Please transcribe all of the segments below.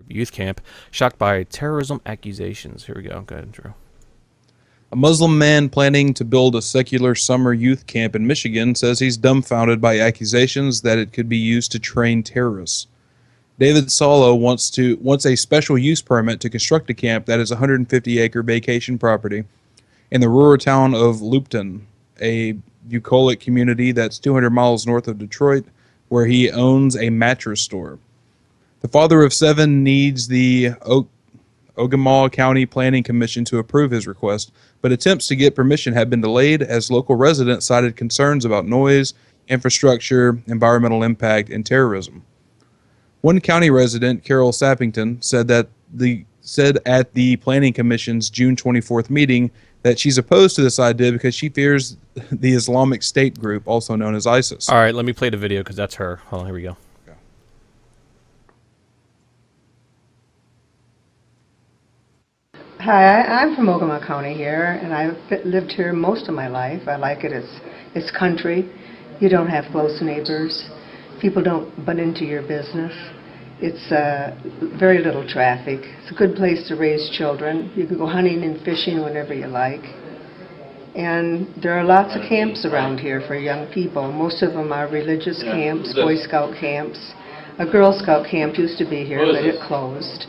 youth camp, shocked by terrorism accusations. Here we go. Go ahead, Drew. A Muslim man planning to build a secular summer youth camp in Michigan says he's dumbfounded by accusations that it could be used to train terrorists. David Salo wants a special use permit to construct a camp that is a 150-acre vacation property in the rural town of Lupton, a bucolic community that's 200 miles north of Detroit, where he owns a mattress store. The father of 7 needs the Ogemaw County Planning Commission to approve his request, but attempts to get permission have been delayed as local residents cited concerns about noise, infrastructure, environmental impact, and terrorism. One county resident, Carol Sappington, said at the Planning Commission's June 24th meeting that she's opposed to this idea because she fears the Islamic State group, also known as ISIS. All right, let me play the video because that's her. Hold on, here we go. Hi, I'm from Ogemaw County here, and I've lived here most of my life. I like it. It's country. You don't have close neighbors. People don't butt into your business. It's very little traffic. It's a good place to raise children. You can go hunting and fishing whenever you like. And there are lots of camps around here for young people. Most of them are religious camps, Boy Scout camps. A Girl Scout camp used to be here, but it closed.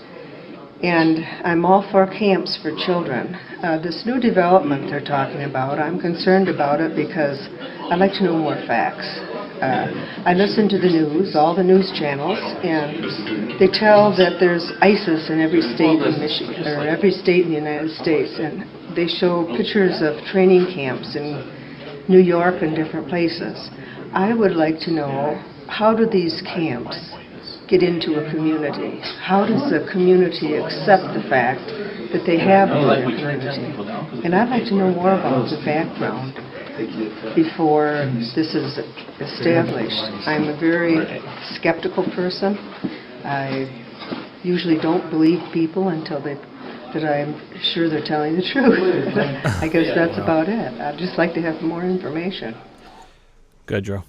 And I'm all for camps for children. This new development they're talking about, I'm concerned about it because I'd like to know more facts. I listen to the news, all the news channels, and they tell that there's ISIS in every state in Michigan, or every state in the United States, and they show pictures of training camps in New York and different places. I would like to know, how do these camps get into a community? How does the community accept the fact that they have them in their community? And I'd like to know more about the background before this is established. I'm a very skeptical person. I usually don't believe people until that I'm sure they're telling the truth. I guess that's about it. I'd just like to have more information. Good, Drew.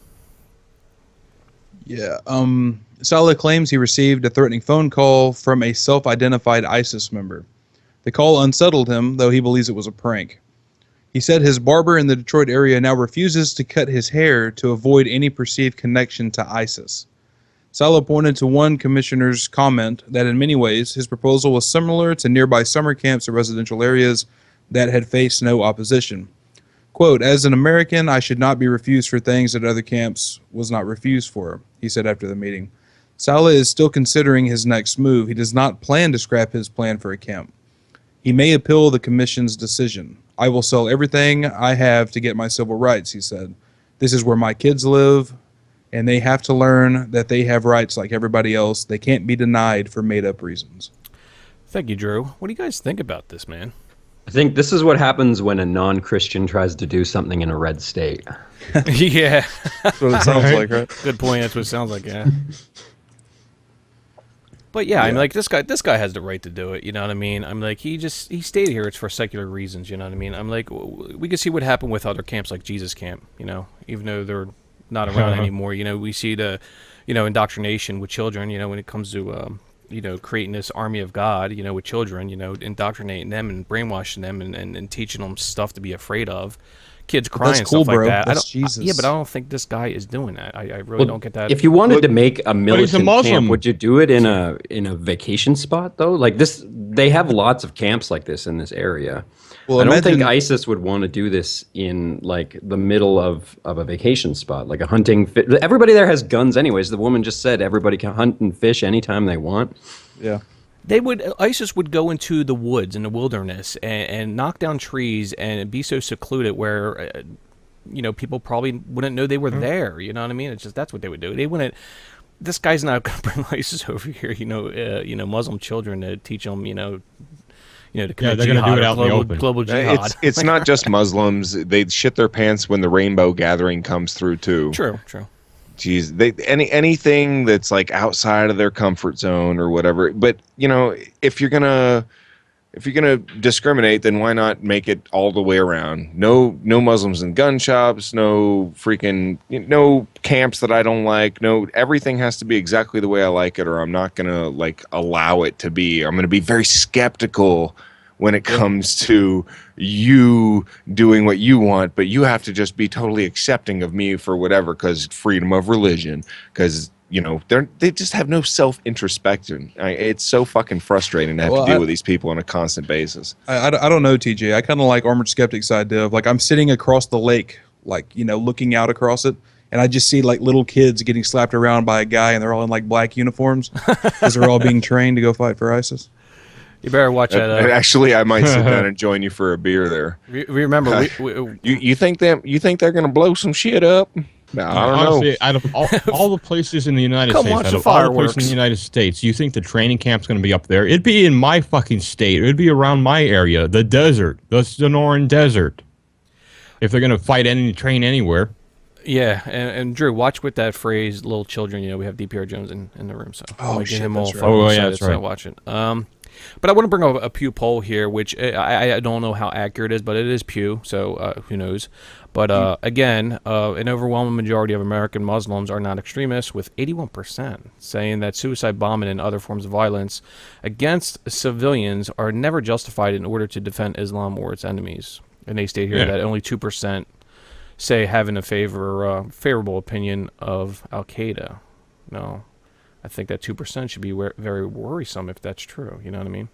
Yeah, Saleh claims he received a threatening phone call from a self-identified ISIS member. The call unsettled him, though he believes it was a prank. He said his barber in the Detroit area now refuses to cut his hair to avoid any perceived connection to ISIS. Saleh pointed to one commissioner's comment that in many ways his proposal was similar to nearby summer camps or residential areas that had faced no opposition. Quote, "As an American, I should not be refused for things that other camps was not refused for," he said after the meeting. Saleh is still considering his next move. He does not plan to scrap his plan for a camp. He may appeal the commission's decision. "I will sell everything I have to get my civil rights," he said. "This is where my kids live, and they have to learn that they have rights like everybody else. They can't be denied for made-up reasons." Thank you, Drew. What do you guys think about this, man? I think this is what happens when a non-Christian tries to do something in a red state. Yeah. That's what it sounds like, right? Good point. That's what it sounds like, yeah. But yeah, I mean, like this guy has the right to do it. You know what I mean? I'm like, he stayed here. It's for secular reasons. You know what I mean? I'm like, we can see what happened with other camps like Jesus Camp. You know, even though they're not around anymore. You know, we see the, indoctrination with children. You know, when it comes to creating this army of God. You know, with children. You know, indoctrinating them and brainwashing them and teaching them stuff to be afraid of. Kids crying and stuff like that. That's Jesus. Yeah, but I don't think this guy is doing that. I really don't get that. If you wanted to make a militant camp, would you do it in a vacation spot though? Like this, they have lots of camps like this in this area. Well, I don't think ISIS would want to do this in like the middle of a vacation spot, like a hunting. Everybody there has guns, anyways. The woman just said everybody can hunt and fish anytime they want. Yeah. ISIS would go into the woods and the wilderness and knock down trees and be so secluded where, people probably wouldn't know they were there. You know what I mean? It's just, that's what they would do. They wouldn't, this guy's not going to bring ISIS over here, Muslim children to teach them, to commit they're going to do it out in the open. Global jihad. It's not just Muslims. They shit their pants when the rainbow gathering comes through too. True. Jeez, anything that's like outside of their comfort zone or whatever. But if you're gonna if you're gonna discriminate, then why not make it all the way around? No Muslims in gun shops, no camps that I don't like. No, everything has to be exactly the way I like it, or I'm not gonna like allow it to be. I'm gonna be very skeptical when it comes to you doing what you want, but you have to just be totally accepting of me for whatever, because freedom of religion, because they just have no self-introspection. It's so fucking frustrating to have to deal with these people on a constant basis. I don't know, TJ. I kind of like Armored Skeptic's idea of like I'm sitting across the lake, like, looking out across it, and I just see like little kids getting slapped around by a guy, and they're all in like black uniforms because they're all being trained to go fight for ISIS. You better watch that. Actually, I might sit down and join you for a beer there. Remember, you think they're gonna blow some shit up? No, I don't honestly, know. Out of all the places in the United States, you think the training camp's going to be up there? It'd be in my fucking state. It'd be around my area, the desert, the Sonoran Desert. If they're going to train anywhere. Yeah, and Drew, watch with that phrase, little children. We have DPR Jones in the room, so shit, him all that's right. excited, that's right. So watch it. But I want to bring up a Pew poll here, which I don't know how accurate it is, but it is Pew, so who knows. But again, an overwhelming majority of American Muslims are not extremists, with 81% saying that suicide bombing and other forms of violence against civilians are never justified in order to defend Islam or its enemies. And they state here that only 2% say having a favorable opinion of Al-Qaeda. No. I think that 2% should be very worrisome if that's true. You know what I mean?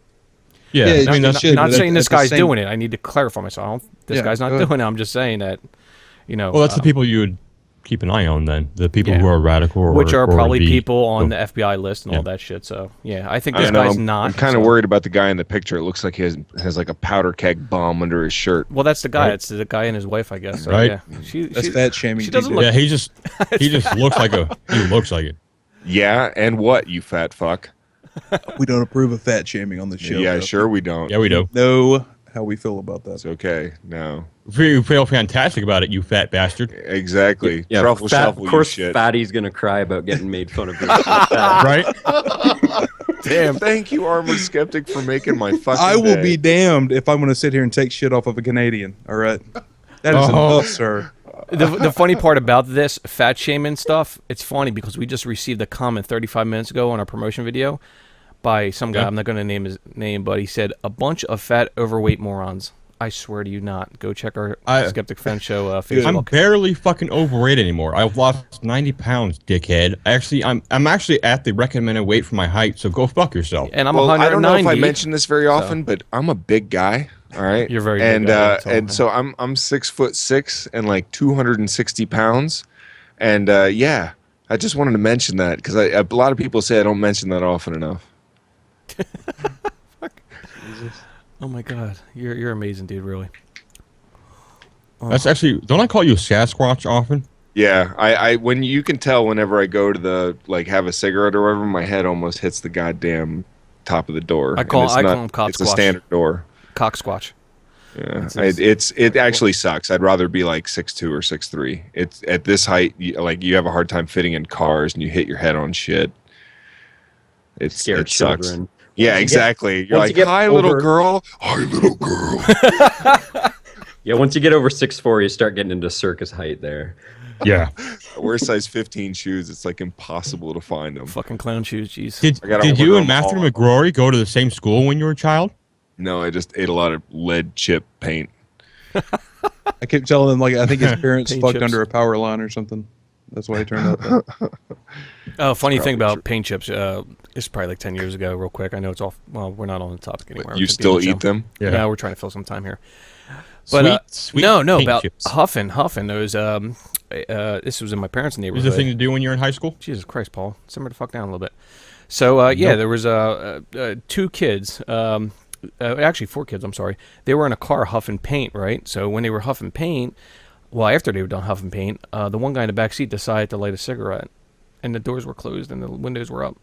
Yeah, I mean, not saying this guy's doing it. I need to clarify myself. This guy's not doing it. I'm just saying that, Well, that's the people you would keep an eye on then. The people who are radical, which are probably people on the FBI list and all that shit. So I think this guy's not. I'm kind of worried about the guy in the picture. It looks like he has like a powder keg bomb under his shirt. Well, that's the guy. It's the guy and his wife, I guess. So, right. Yeah. That's fat shaming. She doesn't look. Yeah, he just looks like he looks like it. Yeah, and what, you fat fuck? We don't approve of fat shaming on the show. Yeah, sure we don't. Yeah, we do. Know how we feel about that. It's okay. No. You feel fantastic about it, you fat bastard. Exactly. Yeah, Truffle shuffle, of course, you shit. Fatty's gonna cry about getting made fun of. Right? Damn. Thank you, Armored Skeptic, for making my fucking I will day. be damned if I'm going to sit here and take shit off of a Canadian. All right, that is enough, sir. The funny part about this fat shaming stuff, it's funny because we just received a comment 35 minutes ago on our promotion video by some guy. I'm not going to name his name, but he said, "A bunch of fat, overweight morons." I swear to you not. Go check our Skeptic Fan Show Facebook. I'm barely fucking overweight anymore. I've lost 90 pounds, dickhead. Actually, I'm actually at the recommended weight for my height, so go fuck yourself. And I'm 190. I don't know if I mention this very often, but I'm a big guy. All right, you're very big and so I'm 6'6" and like 260 pounds, and I just wanted to mention that because a lot of people say I don't mention that often enough. Oh my god, you're amazing, dude. Really. That's actually. Don't I call you Sasquatch often? Yeah, I when you can tell whenever I go to the have a cigarette or whatever, my head almost hits the goddamn top of the door. I call him cock It's squatch. a standard door. Cock squatch. Yeah, it actually sucks. I'd rather be like 6'2" or 6'3". It's at this height, you have a hard time fitting in cars, and you hit your head on shit. It sucks. Children. Yeah, exactly. You're like, hi, little girl. Hi, little girl. Yeah, once you get over 6'4", you start getting into circus height there. Yeah. I wear size 15 shoes. It's like impossible to find them. Fucking clown shoes, jeez. Did you and Matthew McGrory go to the same school when you were a child? No, I just ate a lot of lead chip paint. I kept telling him I think his parents fucked under a power line or something. That's why he turned out that. Oh, funny thing about paint chips. It's probably like 10 years ago. Real quick, I know it's off. Well, we're not on the topic anymore. You still eat them? Yeah. No, we're trying to fill some time here. But sweet no, paint about chips. huffing. Those this was in my parents' neighborhood. Is the thing to do when you're in high school? Jesus Christ, Paul, simmer the fuck down a little bit. So there was two kids. Actually, 4 kids. I'm sorry. They were in a car huffing paint, right? So when they were huffing paint, after they were done huffing paint, the one guy in the back seat decided to light a cigarette, and the doors were closed and the windows were up.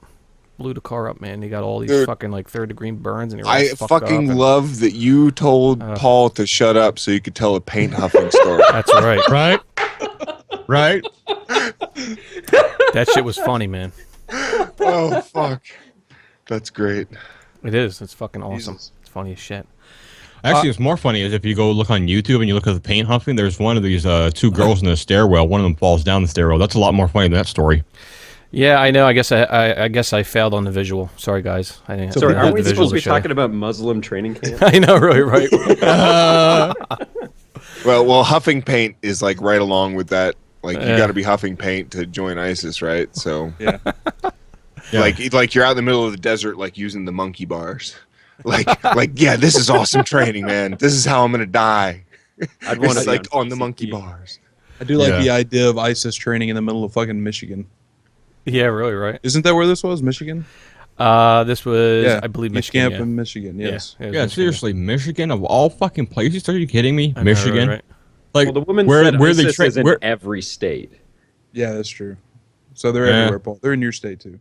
Blew the car up, man. They got all these fucking 3rd-degree burns, and I fucking love that you told Paul to shut up so you could tell a paint huffing story. That's right. Right? Right? That shit was funny, man. Oh fuck, that's great. It is. It's fucking awesome. Jesus. It's funny as shit. Actually, what's more funny is if you go look on YouTube and you look at the paint huffing, there's one of these two girls in the stairwell. One of them falls down the stairwell. That's a lot more funny than that story. Yeah, I know. I guess I failed on the visual. Sorry, guys. I didn't. Sorry, aren't we supposed to be talking about Muslim training camps? I know, really, right? Well, huffing paint is like right along with that. Like you got to be huffing paint to join ISIS, right? So yeah. Like you're out in the middle of the desert, like using the monkey bars. Like yeah, this is awesome training, man. This is how I'm gonna die. I'd want to like on the monkey bars. I do like the idea of ISIS training in the middle of fucking Michigan. Yeah, really, right? Isn't that where this was? Michigan? This was, I believe, Michigan. Camp in Michigan. Yes. Yeah, Michigan. Seriously, Michigan of all fucking places? Are you kidding me? I Michigan. know, right? Like, well, the woman said ISIS is in every state. Yeah, that's true. So they're everywhere, Paul. They're in your state too.